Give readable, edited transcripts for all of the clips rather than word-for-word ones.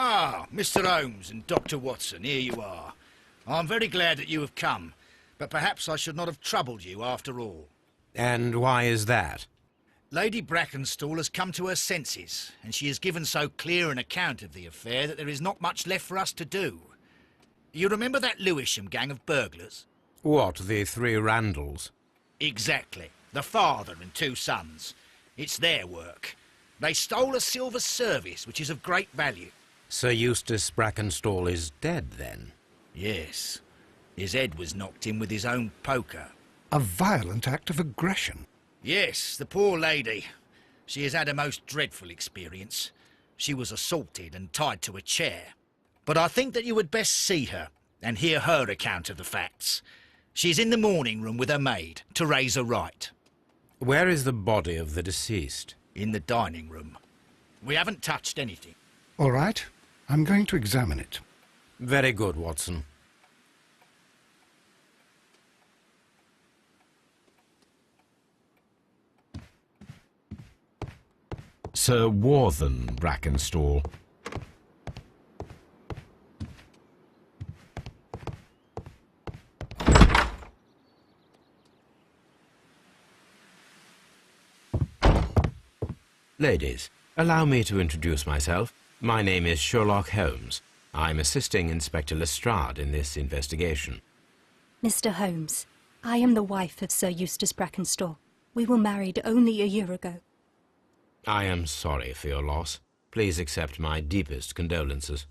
Ah, Mr. Holmes and Dr. Watson, here you are. I'm very glad that you have come, but perhaps I should not have troubled you after all. And why is that? Lady Brackenstall has come to her senses, and she has given so clear an account of the affair that there is not much left for us to do. You remember that Lewisham gang of burglars? What, the three Randalls? Exactly. The father and two sons. It's their work. They stole a silver service, which is of great value. Sir Eustace Brackenstall is dead, then? Yes. His head was knocked in with his own poker. A violent act of aggression. Yes, the poor lady. She has had a most dreadful experience. She was assaulted and tied to a chair. But I think that you would best see her and hear her account of the facts. She's in the morning room with her maid, Teresa Wright. Where is the body of the deceased? In the dining room. We haven't touched anything. All right, I'm going to examine it. Very good, Watson. Sir Warthen Brackenstall. Ladies, allow me to introduce myself. My name is Sherlock Holmes. I'm assisting Inspector Lestrade in this investigation. Mr. Holmes, I am the wife of Sir Eustace Brackenstall. We were married only a year ago. I am sorry for your loss. Please accept my deepest condolences.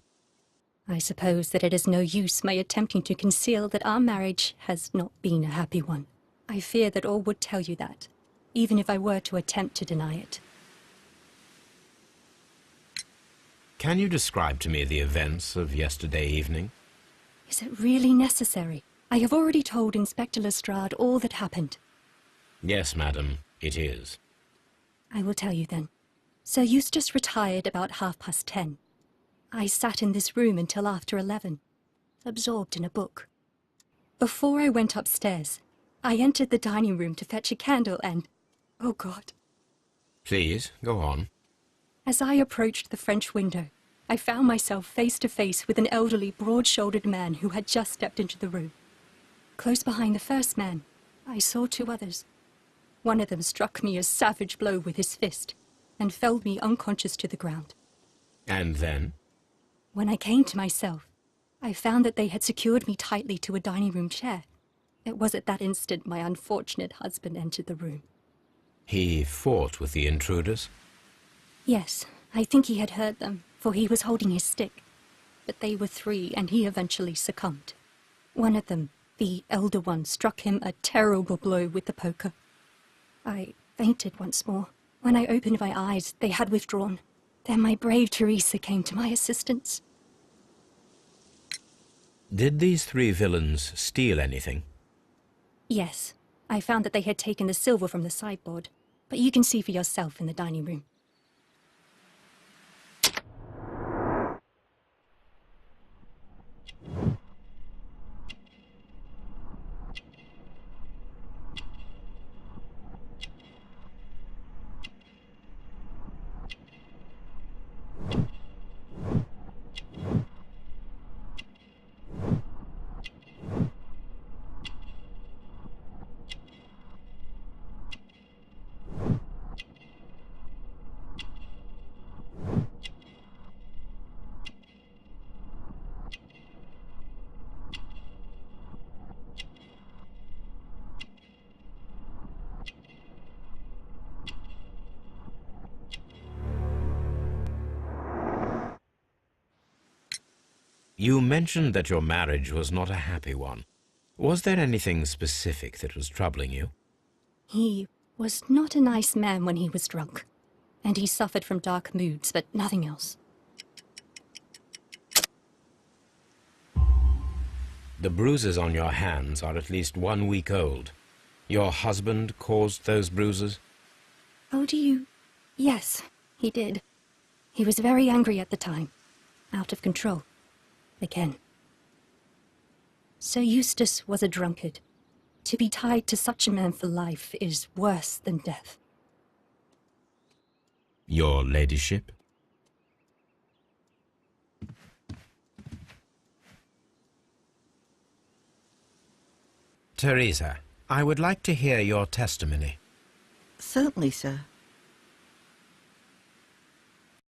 I suppose that it is no use my attempting to conceal that our marriage has not been a happy one. I fear that all would tell you that, even if I were to attempt to deny it. Can you describe to me the events of yesterday evening? Is it really necessary? I have already told Inspector Lestrade all that happened. Yes, madam, it is. I will tell you then. Sir Eustace retired about 10:30. I sat in this room until after 11, absorbed in a book. Before I went upstairs, I entered the dining room to fetch a candle and... oh God. Please, go on. As I approached the French window, I found myself face to face with an elderly, broad-shouldered man who had just stepped into the room. Close behind the first man, I saw two others. One of them struck me a savage blow with his fist and felled me unconscious to the ground. And then? When I came to myself, I found that they had secured me tightly to a dining room chair. It was at that instant my unfortunate husband entered the room. He fought with the intruders? Yes, I think he had heard them, for he was holding his stick. But they were three, and he eventually succumbed. One of them, the elder one, struck him a terrible blow with the poker. I fainted once more. When I opened my eyes, they had withdrawn. Then my brave Teresa came to my assistance. Did these three villains steal anything? Yes, I found that they had taken the silver from the sideboard, but you can see for yourself in the dining room. You mentioned that your marriage was not a happy one. Was there anything specific that was troubling you? He was not a nice man when he was drunk, and he suffered from dark moods, but nothing else. The bruises on your hands are at least 1 week old. Your husband caused those bruises? Oh, do you... Yes, he did. He was very angry at the time. Out of control. Again. Sir Eustace was a drunkard. To be tied to such a man for life is worse than death. Your ladyship? Teresa, I would like to hear your testimony. Certainly, sir.